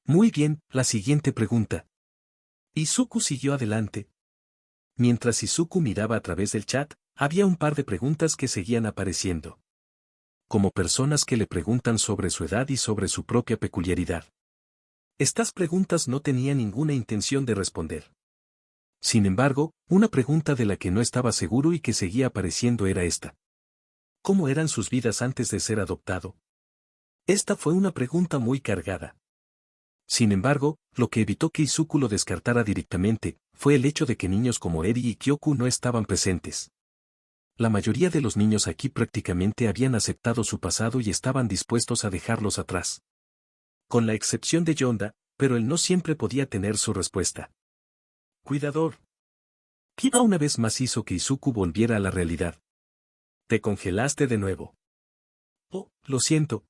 Muy bien, la siguiente pregunta. Izuku siguió adelante. Mientras Izuku miraba a través del chat, había un par de preguntas que seguían apareciendo. Como personas que le preguntan sobre su edad y sobre su propia peculiaridad. Estas preguntas no tenía ninguna intención de responder. Sin embargo, una pregunta de la que no estaba seguro y que seguía apareciendo era esta. ¿Cómo eran sus vidas antes de ser adoptado? Esta fue una pregunta muy cargada. Sin embargo, lo que evitó que Izuku lo descartara directamente, fue el hecho de que niños como Eri y Kyoku no estaban presentes. La mayoría de los niños aquí prácticamente habían aceptado su pasado y estaban dispuestos a dejarlos atrás. Con la excepción de Yonda, pero él no siempre podía tener su respuesta. Cuidador. Kiba una vez más hizo que Izuku volviera a la realidad. Te congelaste de nuevo. Oh, lo siento.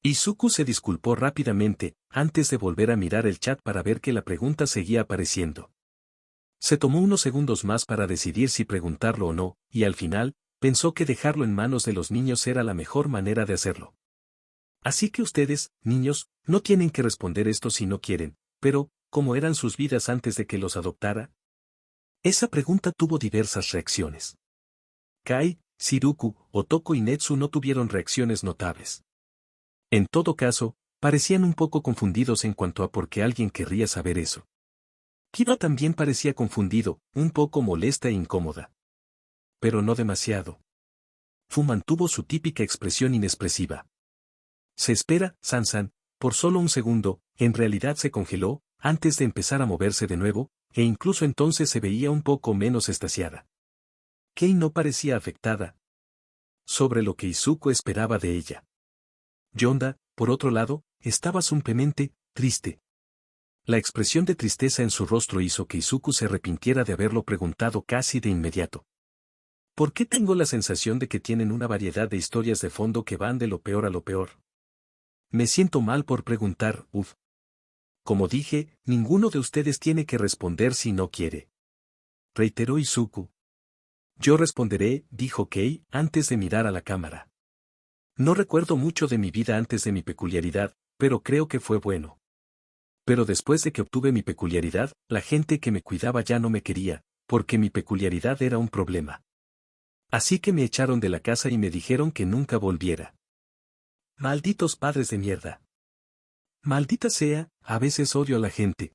Izuku se disculpó rápidamente, antes de volver a mirar el chat para ver que la pregunta seguía apareciendo. Se tomó unos segundos más para decidir si preguntarlo o no, y al final, pensó que dejarlo en manos de los niños era la mejor manera de hacerlo. Así que ustedes, niños, no tienen que responder esto si no quieren, pero, ¿cómo eran sus vidas antes de que los adoptara? Esa pregunta tuvo diversas reacciones. Kai, Shiruku, Otoko y Netsu no tuvieron reacciones notables. En todo caso, parecían un poco confundidos en cuanto a por qué alguien querría saber eso. Kiba también parecía confundido, un poco molesta e incómoda. Pero no demasiado. Fu mantuvo su típica expresión inexpresiva. Se espera, Sansan, por solo un segundo, en realidad se congeló, antes de empezar a moverse de nuevo, e incluso entonces se veía un poco menos extasiada. Kei no parecía afectada. Sobre lo que Izuku esperaba de ella. Yonda, por otro lado, estaba simplemente triste. La expresión de tristeza en su rostro hizo que Izuku se arrepintiera de haberlo preguntado casi de inmediato. ¿Por qué tengo la sensación de que tienen una variedad de historias de fondo que van de lo peor a lo peor? Me siento mal por preguntar, uff. Como dije, ninguno de ustedes tiene que responder si no quiere. Reiteró Izuku. Yo responderé, dijo Kei, antes de mirar a la cámara. No recuerdo mucho de mi vida antes de mi peculiaridad, pero creo que fue bueno. Pero después de que obtuve mi peculiaridad, la gente que me cuidaba ya no me quería, porque mi peculiaridad era un problema. Así que me echaron de la casa y me dijeron que nunca volviera. Malditos padres de mierda. Maldita sea, a veces odio a la gente.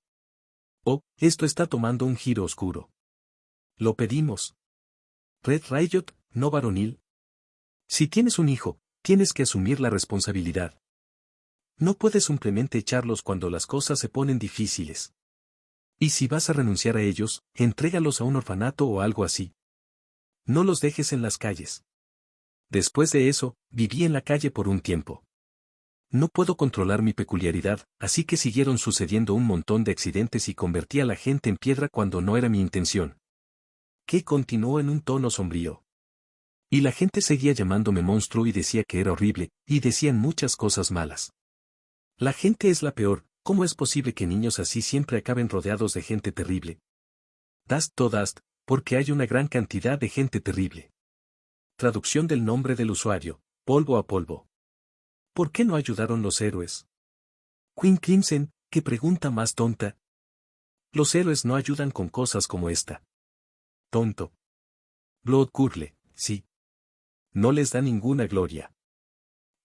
Oh, esto está tomando un giro oscuro. Lo pedimos. Red Riot, no varonil. Si tienes un hijo, tienes que asumir la responsabilidad. No puedes simplemente echarlos cuando las cosas se ponen difíciles. Y si vas a renunciar a ellos, entrégalos a un orfanato o algo así. No los dejes en las calles. Después de eso, viví en la calle por un tiempo. No puedo controlar mi peculiaridad, así que siguieron sucediendo un montón de accidentes y convertí a la gente en piedra cuando no era mi intención. Que continuó en un tono sombrío. Y la gente seguía llamándome monstruo y decía que era horrible, y decían muchas cosas malas. La gente es la peor, ¿cómo es posible que niños así siempre acaben rodeados de gente terrible? Dust to dust, porque hay una gran cantidad de gente terrible. Traducción del nombre del usuario, polvo a polvo. ¿Por qué no ayudaron los héroes? Queen Crimson, ¿qué pregunta más tonta? Los héroes no ayudan con cosas como esta. Tonto. Blood Curle, sí. No les da ninguna gloria.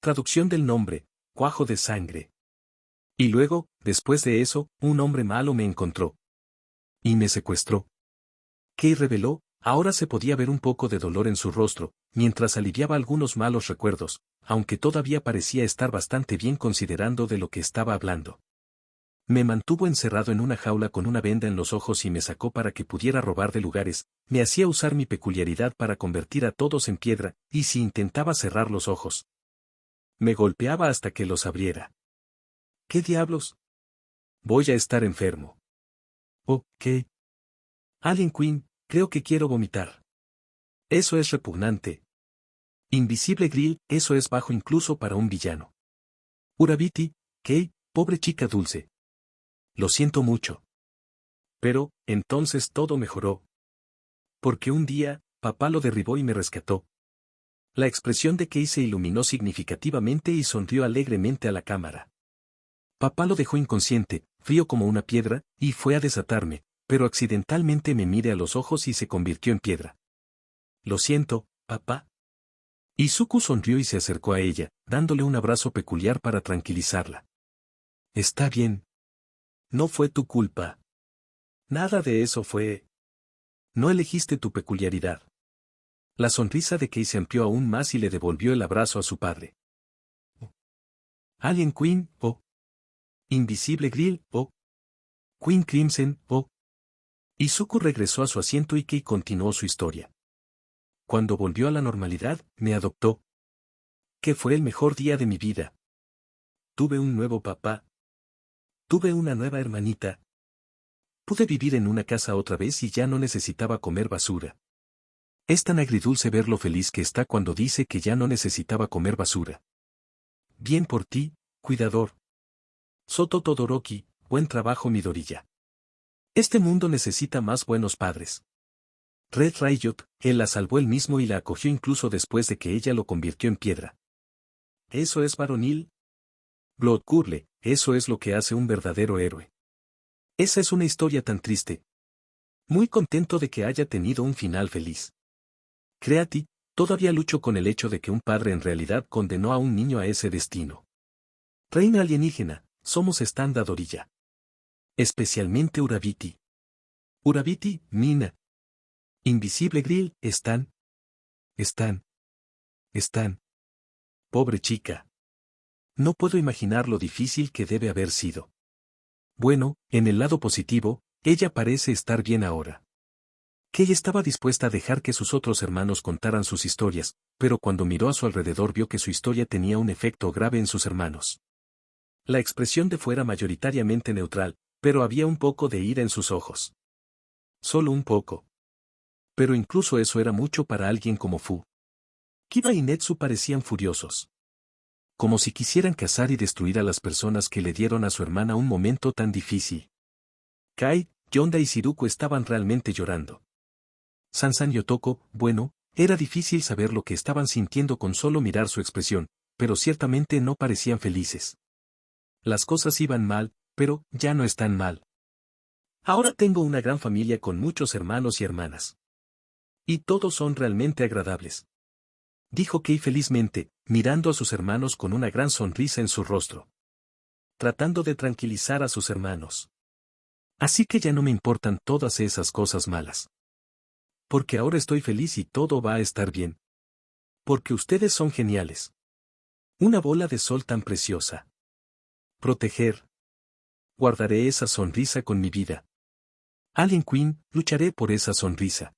Traducción del nombre, cuajo de sangre. Y luego, después de eso, un hombre malo me encontró. Y me secuestró. Kei reveló, ahora se podía ver un poco de dolor en su rostro, mientras aliviaba algunos malos recuerdos, aunque todavía parecía estar bastante bien considerando de lo que estaba hablando. Me mantuvo encerrado en una jaula con una venda en los ojos y me sacó para que pudiera robar de lugares, me hacía usar mi peculiaridad para convertir a todos en piedra, y si intentaba cerrar los ojos, me golpeaba hasta que los abriera. ¿Qué diablos? Voy a estar enfermo. Oh, ¿qué? Alien Queen, creo que quiero vomitar. Eso es repugnante. Invisible Grill, eso es bajo incluso para un villano. Urabiti, Kei, pobre chica dulce. Lo siento mucho. Pero, entonces todo mejoró. Porque un día, papá lo derribó y me rescató. La expresión de Kei se iluminó significativamente y sonrió alegremente a la cámara. Papá lo dejó inconsciente, frío como una piedra, y fue a desatarme, pero accidentalmente me miré a los ojos y se convirtió en piedra. Lo siento, papá. Izuku sonrió y se acercó a ella, dándole un abrazo peculiar para tranquilizarla. Está bien. No fue tu culpa. Nada de eso fue. No elegiste tu peculiaridad. La sonrisa de Kei se amplió aún más y le devolvió el abrazo a su padre. Alien Queen, Invisible Grill, Queen Crimson, Izuku regresó a su asiento y Kei continuó su historia. Cuando volvió a la normalidad, me adoptó. Que fue el mejor día de mi vida. Tuve un nuevo papá. Tuve una nueva hermanita. Pude vivir en una casa otra vez y ya no necesitaba comer basura. Es tan agridulce ver lo feliz que está cuando dice que ya no necesitaba comer basura. Bien por ti, cuidador. Soto Todoroki, buen trabajo Midoriya. Este mundo necesita más buenos padres. Red Riot, él la salvó él mismo y la acogió incluso después de que ella lo convirtió en piedra. ¿Eso es varonil? Blood Curle, eso es lo que hace un verdadero héroe. Esa es una historia tan triste. Muy contento de que haya tenido un final feliz. Creati, todavía lucho con el hecho de que un padre en realidad condenó a un niño a ese destino. Reina alienígena, somos Stand Dorilla. Especialmente Urabiti. Urabiti, Mina. Invisible Grill, están. Pobre chica. No puedo imaginar lo difícil que debe haber sido. Bueno, en el lado positivo, ella parece estar bien ahora. Kei estaba dispuesta a dejar que sus otros hermanos contaran sus historias, pero cuando miró a su alrededor vio que su historia tenía un efecto grave en sus hermanos. La expresión de fuera mayoritariamente neutral, pero había un poco de ira en sus ojos. Solo un poco. Pero incluso eso era mucho para alguien como Fu. Kiba y Netsu parecían furiosos. Como si quisieran cazar y destruir a las personas que le dieron a su hermana un momento tan difícil. Kai, Yonda y Shiruko estaban realmente llorando. Sansan y Otoko, bueno, era difícil saber lo que estaban sintiendo con solo mirar su expresión, pero ciertamente no parecían felices. Las cosas iban mal, pero ya no están mal. Ahora tengo una gran familia con muchos hermanos y hermanas. Y todos son realmente agradables. Dijo Kei felizmente, mirando a sus hermanos con una gran sonrisa en su rostro. Tratando de tranquilizar a sus hermanos. Así que ya no me importan todas esas cosas malas. Porque ahora estoy feliz y todo va a estar bien. Porque ustedes son geniales. Una bola de sol tan preciosa. Proteger. Guardaré esa sonrisa con mi vida. Alien Queen, lucharé por esa sonrisa.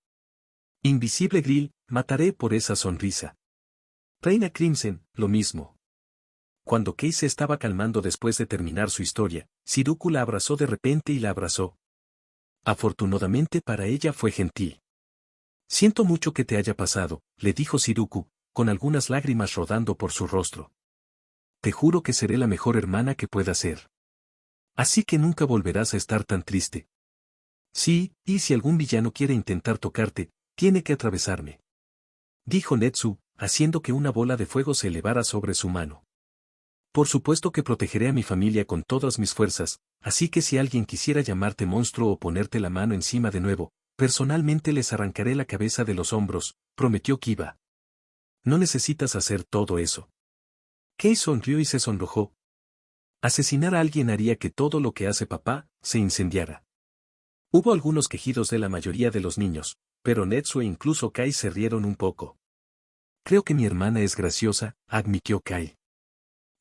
Invisible Grill, mataré por esa sonrisa. Reina Crimson, lo mismo. Cuando Kei se estaba calmando después de terminar su historia, Shiruko la abrazó de repente y la abrazó. Afortunadamente para ella fue gentil. Siento mucho que te haya pasado, le dijo Shiruko, con algunas lágrimas rodando por su rostro. Te juro que seré la mejor hermana que pueda ser. Así que nunca volverás a estar tan triste. Sí, y si algún villano quiere intentar tocarte, tiene que atravesarme. Dijo Netsu, haciendo que una bola de fuego se elevara sobre su mano. Por supuesto que protegeré a mi familia con todas mis fuerzas, así que si alguien quisiera llamarte monstruo o ponerte la mano encima de nuevo, personalmente les arrancaré la cabeza de los hombros, prometió Kiba. No necesitas hacer todo eso. Kei sonrió y se sonrojó. Asesinar a alguien haría que todo lo que hace papá, se incendiara. Hubo algunos quejidos de la mayoría de los niños, pero Netsu e incluso Kai se rieron un poco. Creo que mi hermana es graciosa, admitió Kai.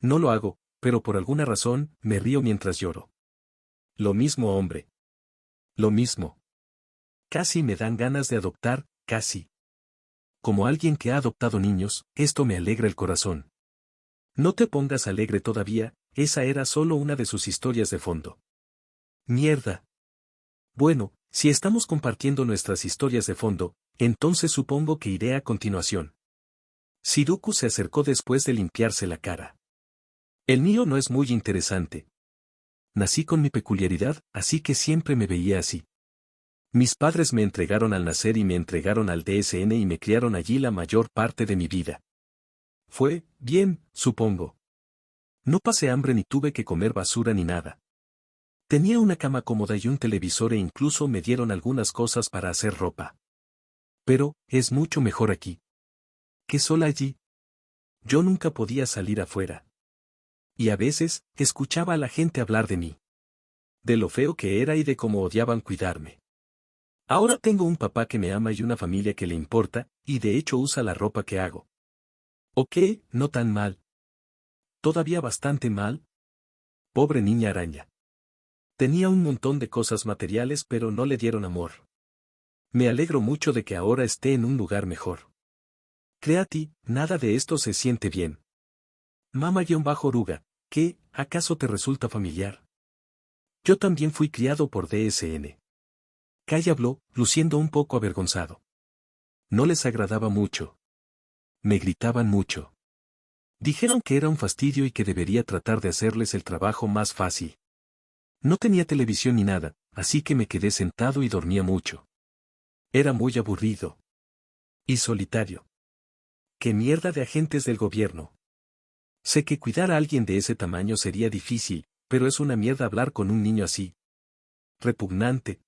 No lo hago, pero por alguna razón, me río mientras lloro. Lo mismo, hombre. Lo mismo. Casi me dan ganas de adoptar, casi. Como alguien que ha adoptado niños, esto me alegra el corazón. No te pongas alegre todavía, esa era solo una de sus historias de fondo. Mierda. Bueno, si estamos compartiendo nuestras historias de fondo, entonces supongo que iré a continuación. Shiruko se acercó después de limpiarse la cara. El mío no es muy interesante. Nací con mi peculiaridad, así que siempre me veía así. Mis padres me entregaron al nacer y me entregaron al DSN y me criaron allí la mayor parte de mi vida. Fue, bien, supongo. No pasé hambre ni tuve que comer basura ni nada. Tenía una cama cómoda y un televisor e incluso me dieron algunas cosas para hacer ropa. Pero, es mucho mejor aquí. ¿Qué sola allí? Yo nunca podía salir afuera. Y a veces, escuchaba a la gente hablar de mí. De lo feo que era y de cómo odiaban cuidarme. Ahora tengo un papá que me ama y una familia que le importa, y de hecho usa la ropa que hago. Ok, no tan mal. ¿Todavía bastante mal? Pobre niña araña. Tenía un montón de cosas materiales pero no le dieron amor. Me alegro mucho de que ahora esté en un lugar mejor. Creati, nada de esto se siente bien. Mama-oruga, ¿qué, acaso te resulta familiar? Yo también fui criado por DSN. Kai habló, luciendo un poco avergonzado. No les agradaba mucho. Me gritaban mucho. Dijeron que era un fastidio y que debería tratar de hacerles el trabajo más fácil. No tenía televisión ni nada, así que me quedé sentado y dormía mucho. Era muy aburrido. Y solitario. ¡Qué mierda de agentes del gobierno! Sé que cuidar a alguien de ese tamaño sería difícil, pero es una mierda hablar con un niño así. Repugnante.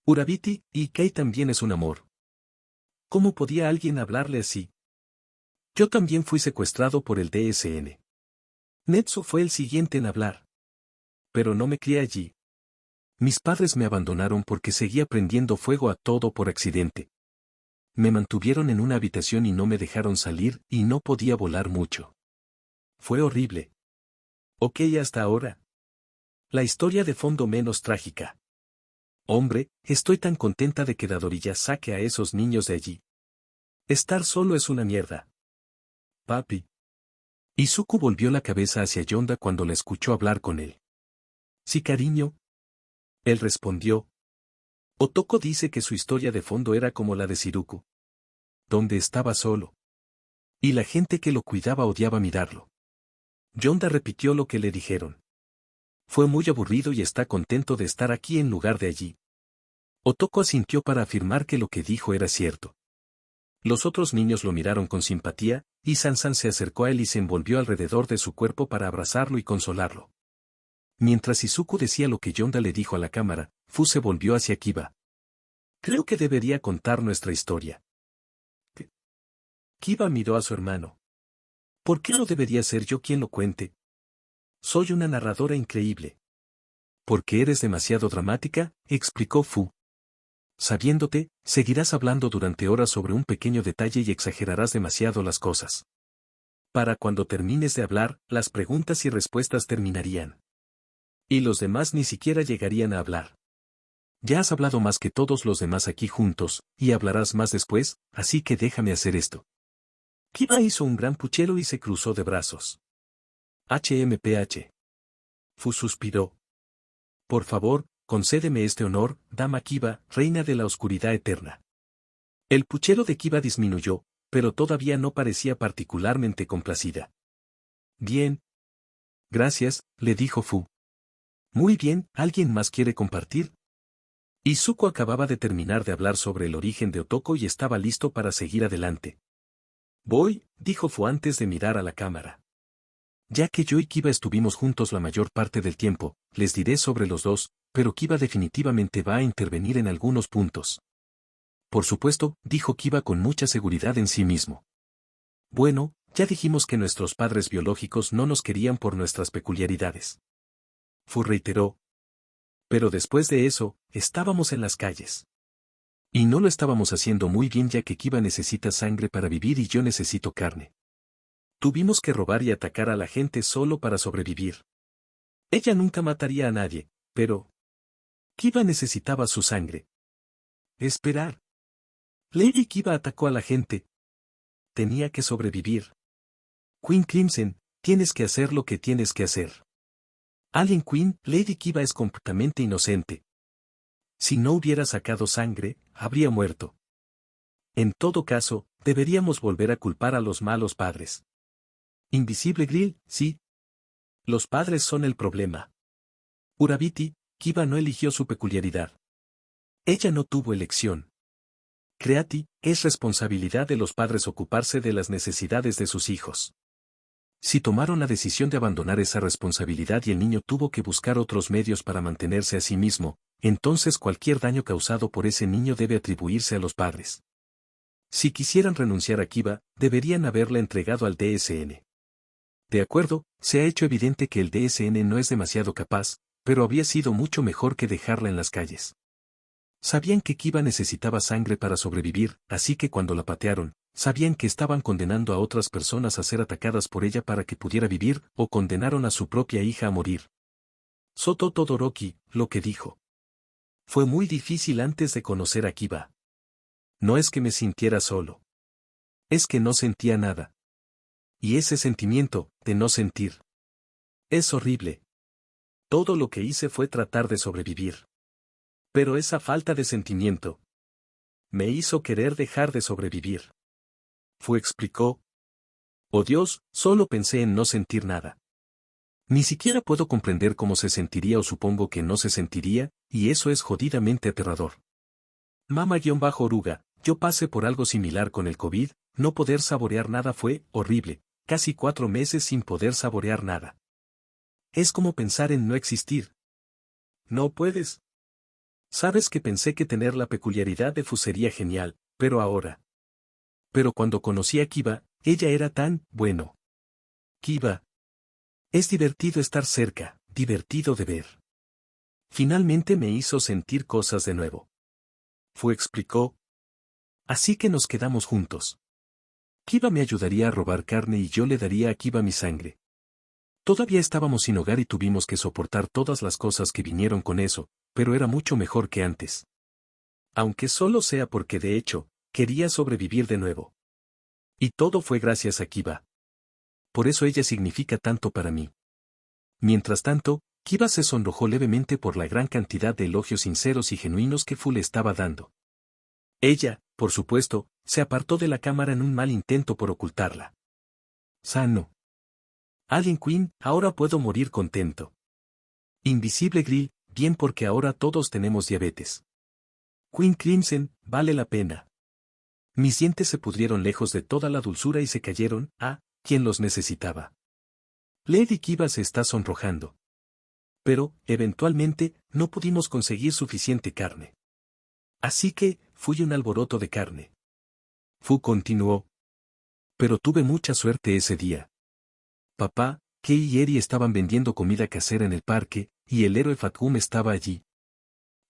Urabiti, y Kei también es un amor. ¿Cómo podía alguien hablarle así? Yo también fui secuestrado por el DSN. Netsu fue el siguiente en hablar. Pero no me crié allí. Mis padres me abandonaron porque seguía prendiendo fuego a todo por accidente. Me mantuvieron en una habitación y no me dejaron salir y no podía volar mucho. Fue horrible. Ok, hasta ahora. La historia de fondo menos trágica. Hombre, estoy tan contenta de que Dadorilla saque a esos niños de allí. Estar solo es una mierda. Papi. Izuku volvió la cabeza hacia Yonda cuando la escuchó hablar con él. Sí, cariño. Él respondió. Otoko dice que su historia de fondo era como la de Shiruku. Donde estaba solo. Y la gente que lo cuidaba odiaba mirarlo. Yonda repitió lo que le dijeron. Fue muy aburrido y está contento de estar aquí en lugar de allí. Otoko asintió para afirmar que lo que dijo era cierto. Los otros niños lo miraron con simpatía, y Sansan se acercó a él y se envolvió alrededor de su cuerpo para abrazarlo y consolarlo. Mientras Izuku decía lo que Yonda le dijo a la cámara, Fu se volvió hacia Kiba. Creo que debería contar nuestra historia. Kiba miró a su hermano. ¿Por qué no debería ser yo quien lo cuente? Soy una narradora increíble. Porque eres demasiado dramática, explicó Fu. Sabiéndote, seguirás hablando durante horas sobre un pequeño detalle y exagerarás demasiado las cosas. Para cuando termines de hablar, las preguntas y respuestas terminarían. Y los demás ni siquiera llegarían a hablar. Ya has hablado más que todos los demás aquí juntos, y hablarás más después, así que déjame hacer esto. Kiba hizo un gran puchero y se cruzó de brazos. HMPH. Fu suspiró. Por favor, concédeme este honor, dama Kiba, reina de la oscuridad eterna. El puchero de Kiba disminuyó, pero todavía no parecía particularmente complacida. Bien. Gracias, le dijo Fu. Muy bien, ¿alguien más quiere compartir? Izuku acababa de terminar de hablar sobre el origen de Otoko y estaba listo para seguir adelante. Voy, dijo Fu antes de mirar a la cámara. Ya que yo y Kiba estuvimos juntos la mayor parte del tiempo, les diré sobre los dos, pero Kiba definitivamente va a intervenir en algunos puntos. Por supuesto, dijo Kiba con mucha seguridad en sí mismo. Bueno, ya dijimos que nuestros padres biológicos no nos querían por nuestras peculiaridades. Fu reiteró. Pero después de eso, estábamos en las calles. Y no lo estábamos haciendo muy bien ya que Kiba necesita sangre para vivir y yo necesito carne. Tuvimos que robar y atacar a la gente solo para sobrevivir. Ella nunca mataría a nadie, pero Kiba necesitaba su sangre. Esperar. Lady Kiba atacó a la gente. Tenía que sobrevivir. Queen Crimson, tienes que hacer lo que tienes que hacer. Alien Queen, Lady Kiba es completamente inocente. Si no hubiera sacado sangre, habría muerto. En todo caso, deberíamos volver a culpar a los malos padres. Invisible Grill, sí. Los padres son el problema. Urabiti, Kiba no eligió su peculiaridad. Ella no tuvo elección. Creati, es responsabilidad de los padres ocuparse de las necesidades de sus hijos. Si tomaron la decisión de abandonar esa responsabilidad y el niño tuvo que buscar otros medios para mantenerse a sí mismo, entonces cualquier daño causado por ese niño debe atribuirse a los padres. Si quisieran renunciar a Kiva, deberían haberla entregado al DSN. De acuerdo, se ha hecho evidente que el DSN no es demasiado capaz, pero habría sido mucho mejor que dejarla en las calles. Sabían que Kiva necesitaba sangre para sobrevivir, así que cuando la patearon, sabían que estaban condenando a otras personas a ser atacadas por ella para que pudiera vivir, o condenaron a su propia hija a morir. Soto Todoroki, lo que dijo. Fue muy difícil antes de conocer a Kiva. No es que me sintiera solo. Es que no sentía nada. Y ese sentimiento, de no sentir. Es horrible. Todo lo que hice fue tratar de sobrevivir. Pero esa falta de sentimiento me hizo querer dejar de sobrevivir. Fu explicó. Oh Dios, solo pensé en no sentir nada. Ni siquiera puedo comprender cómo se sentiría o supongo que no se sentiría, y eso es jodidamente aterrador. Mama-oruga, yo pasé por algo similar con el COVID, no poder saborear nada fue horrible, casi 4 meses sin poder saborear nada. Es como pensar en no existir. No puedes. Sabes que pensé que tener la peculiaridad de Fu sería genial, pero ahora. Pero cuando conocí a Kiva, ella era tan bueno. Kiva. Es divertido estar cerca, divertido de ver. Finalmente me hizo sentir cosas de nuevo. Fu explicó. Así que nos quedamos juntos. Kiva me ayudaría a robar carne y yo le daría a Kiva mi sangre. Todavía estábamos sin hogar y tuvimos que soportar todas las cosas que vinieron con eso, pero era mucho mejor que antes. Aunque solo sea porque de hecho, quería sobrevivir de nuevo. Y todo fue gracias a Kiva. Por eso ella significa tanto para mí. Mientras tanto, Kiva se sonrojó levemente por la gran cantidad de elogios sinceros y genuinos que Fu le estaba dando. Ella, por supuesto, se apartó de la cámara en un mal intento por ocultarla. Sano. Alien Queen, ahora puedo morir contento. Invisible Grill, bien porque ahora todos tenemos diabetes. Queen Crimson, vale la pena. Mis dientes se pudrieron lejos de toda la dulzura y se cayeron, quien los necesitaba. Lady Kiva se está sonrojando. Pero, eventualmente, no pudimos conseguir suficiente carne. Así que, fui un alboroto de carne. Fu continuó. Pero tuve mucha suerte ese día. Papá, Kei y Eri estaban vendiendo comida casera en el parque, y el héroe Fatgum estaba allí.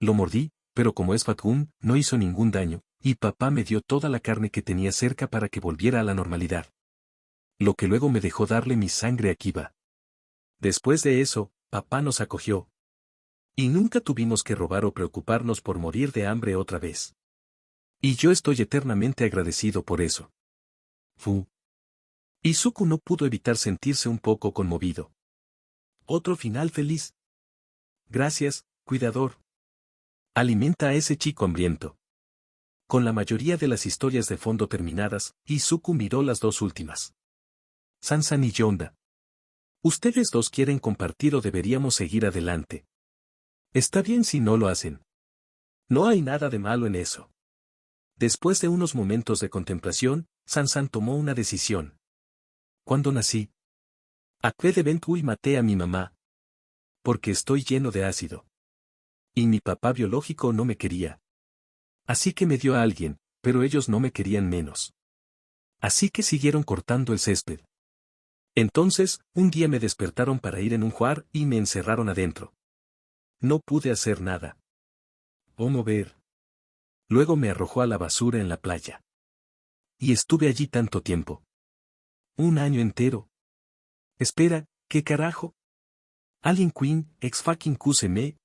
Lo mordí, pero como es Fatgum, no hizo ningún daño, y papá me dio toda la carne que tenía cerca para que volviera a la normalidad. Lo que luego me dejó darle mi sangre a Kiva. Después de eso, papá nos acogió. Y nunca tuvimos que robar o preocuparnos por morir de hambre otra vez. Y yo estoy eternamente agradecido por eso. Fu. Izuku no pudo evitar sentirse un poco conmovido. Otro final feliz. Gracias, cuidador. Alimenta a ese chico hambriento. Con la mayoría de las historias de fondo terminadas, Izuku miró las 2 últimas. Sansan y Yonda. Ustedes 2 quieren compartir o deberíamos seguir adelante. Está bien si no lo hacen. No hay nada de malo en eso. Después de unos momentos de contemplación, Sansan tomó una decisión. ¿Cuándo nací? Acabé de Benku y maté a mi mamá. Porque estoy lleno de ácido. Y mi papá biológico no me quería. Así que me dio a alguien, pero ellos no me querían menos. Así que siguieron cortando el césped. Entonces, un día me despertaron para ir en un juar y me encerraron adentro. No pude hacer nada. O mover. Luego me arrojó a la basura en la playa. Y estuve allí tanto tiempo. 1 año entero. Espera, ¿qué carajo? Alien Queen, ex fucking QCM.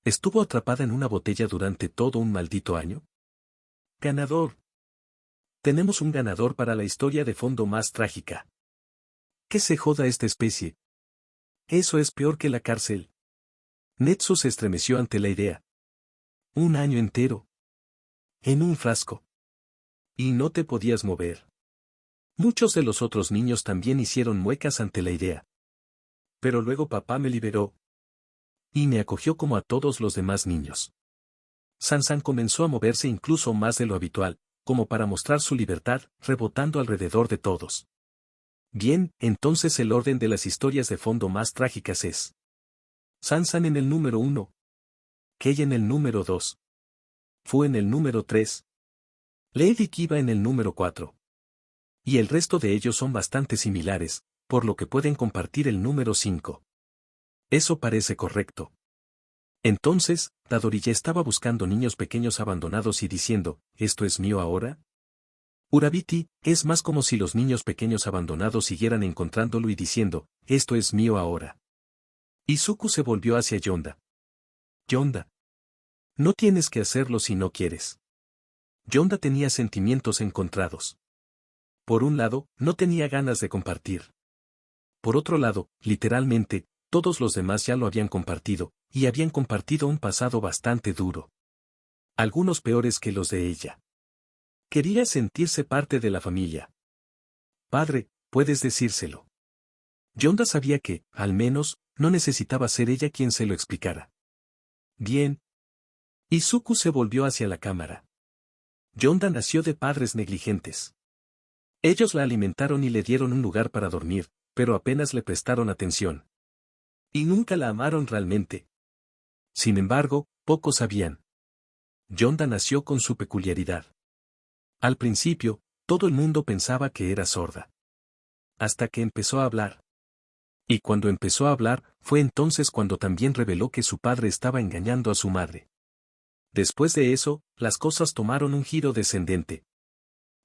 ¿Estuvo atrapada en una botella durante todo un maldito año? Ganador. Tenemos un ganador para la historia de fondo más trágica. ¿Qué se joda esta especie? Eso es peor que la cárcel. Netsu se estremeció ante la idea. 1 año entero. En un frasco. Y no te podías mover. Muchos de los otros niños también hicieron muecas ante la idea. Pero luego papá me liberó. Y me acogió como a todos los demás niños. Sansan comenzó a moverse incluso más de lo habitual, como para mostrar su libertad, rebotando alrededor de todos. Bien, entonces el orden de las historias de fondo más trágicas es: Sansan en el número 1, Kei en el número 2, Fu en el número 3, Lady Kiva en el número 4. Y el resto de ellos son bastante similares, por lo que pueden compartir el número 5. Eso parece correcto. Entonces, Dadori ya estaba buscando niños pequeños abandonados y diciendo, ¿esto es mío ahora? Urabiti, es más como si los niños pequeños abandonados siguieran encontrándolo y diciendo, esto es mío ahora. Izuku se volvió hacia Yonda. Yonda. No tienes que hacerlo si no quieres. Yonda tenía sentimientos encontrados. Por un lado, no tenía ganas de compartir. Por otro lado, literalmente, todos los demás ya lo habían compartido, y habían compartido un pasado bastante duro. Algunos peores que los de ella. Quería sentirse parte de la familia. Padre, puedes decírselo. Yonda sabía que, al menos, no necesitaba ser ella quien se lo explicara. Bien. Izuku se volvió hacia la cámara. Yonda nació de padres negligentes. Ellos la alimentaron y le dieron un lugar para dormir, pero apenas le prestaron atención. Y nunca la amaron realmente. Sin embargo, pocos sabían. Yonda nació con su peculiaridad. Al principio, todo el mundo pensaba que era sorda. Hasta que empezó a hablar. Y cuando empezó a hablar, fue entonces cuando también reveló que su padre estaba engañando a su madre. Después de eso, las cosas tomaron un giro descendente.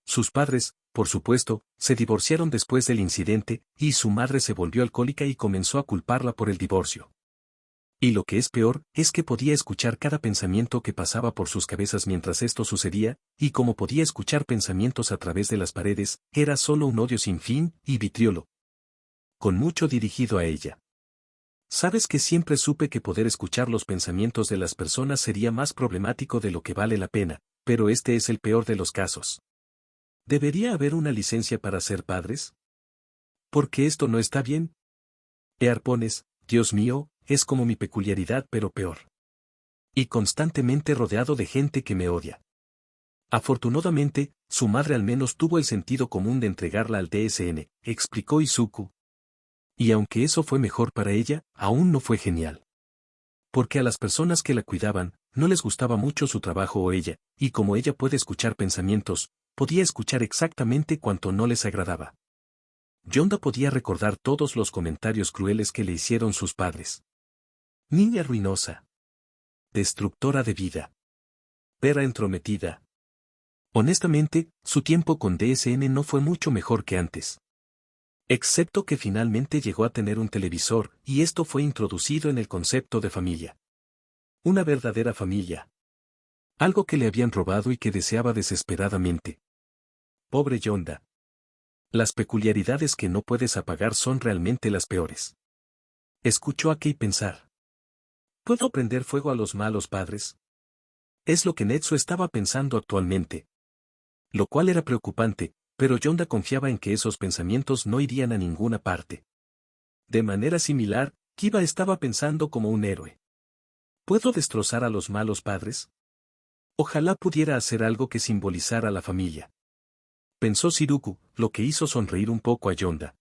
Sus padres, por supuesto, se divorciaron después del incidente, y su madre se volvió alcohólica y comenzó a culparla por el divorcio. Y lo que es peor, es que podía escuchar cada pensamiento que pasaba por sus cabezas mientras esto sucedía, y como podía escuchar pensamientos a través de las paredes, era solo un odio sin fin, y vitriolo. Con mucho dirigido a ella. Sabes que siempre supe que poder escuchar los pensamientos de las personas sería más problemático de lo que vale la pena, pero este es el peor de los casos. ¿Debería haber una licencia para ser padres? Porque esto no está bien. Arpones, Dios mío, es como mi peculiaridad pero peor. Y constantemente rodeado de gente que me odia. Afortunadamente, su madre al menos tuvo el sentido común de entregarla al DSN, explicó Izuku. Y aunque eso fue mejor para ella, aún no fue genial. Porque a las personas que la cuidaban, no les gustaba mucho su trabajo o ella, y como ella puede escuchar pensamientos, podía escuchar exactamente cuanto no les agradaba. Yonda podía recordar todos los comentarios crueles que le hicieron sus padres. Niña ruinosa. Destructora de vida. Perra entrometida. Honestamente, su tiempo con DSN no fue mucho mejor que antes. Excepto que finalmente llegó a tener un televisor, y esto fue introducido en el concepto de familia. Una verdadera familia. Algo que le habían robado y que deseaba desesperadamente. Pobre Yonda. Las peculiaridades que no puedes apagar son realmente las peores. Escuchó a Kei pensar. ¿Puedo prender fuego a los malos padres? Es lo que Netsu estaba pensando actualmente. Lo cual era preocupante, pero Yonda confiaba en que esos pensamientos no irían a ninguna parte. De manera similar, Kiba estaba pensando como un héroe. ¿Puedo destrozar a los malos padres? Ojalá pudiera hacer algo que simbolizara a la familia. Pensó Shiruku, lo que hizo sonreír un poco a Yonda.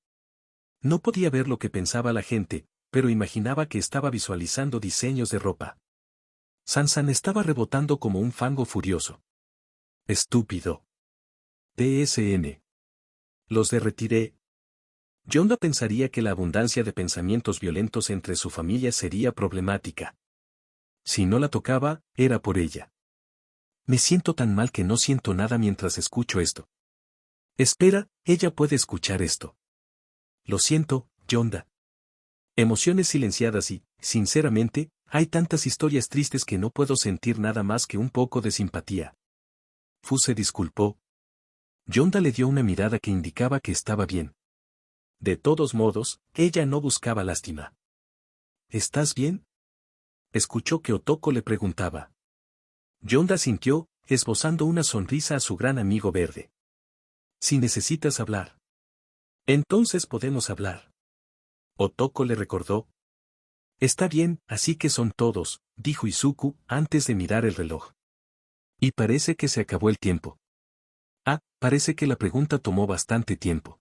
No podía ver lo que pensaba la gente, pero imaginaba que estaba visualizando diseños de ropa. Sansan estaba rebotando como un fango furioso. Estúpido. DSN. Los derretiré. Yonda pensaría que la abundancia de pensamientos violentos entre su familia sería problemática. Si no la tocaba, era por ella. Me siento tan mal que no siento nada mientras escucho esto. Espera, ella puede escuchar esto. Lo siento, Yonda. Emociones silenciadas y, sinceramente, hay tantas historias tristes que no puedo sentir nada más que un poco de simpatía. Fu se disculpó. Yonda le dio una mirada que indicaba que estaba bien. De todos modos, ella no buscaba lástima. ¿Estás bien? Escuchó que Otoko le preguntaba. Yonda sintió, esbozando una sonrisa a su gran amigo verde. Si necesitas hablar. Entonces podemos hablar. Otoko le recordó. Está bien, así que son todos, dijo Izuku, antes de mirar el reloj. Y parece que se acabó el tiempo. Parece que la pregunta tomó bastante tiempo.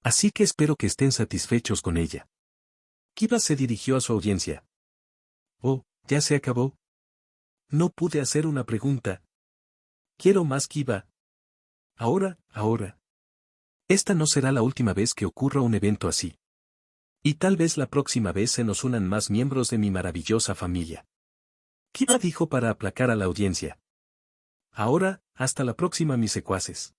Así que espero que estén satisfechos con ella. Kiba se dirigió a su audiencia. Oh, ¿ya se acabó? No pude hacer una pregunta. Quiero más, Kiba. Ahora. Esta no será la última vez que ocurra un evento así. Y tal vez la próxima vez se nos unan más miembros de mi maravillosa familia. Kiba dijo para aplacar a la audiencia. Ahora, hasta la próxima, mis secuaces.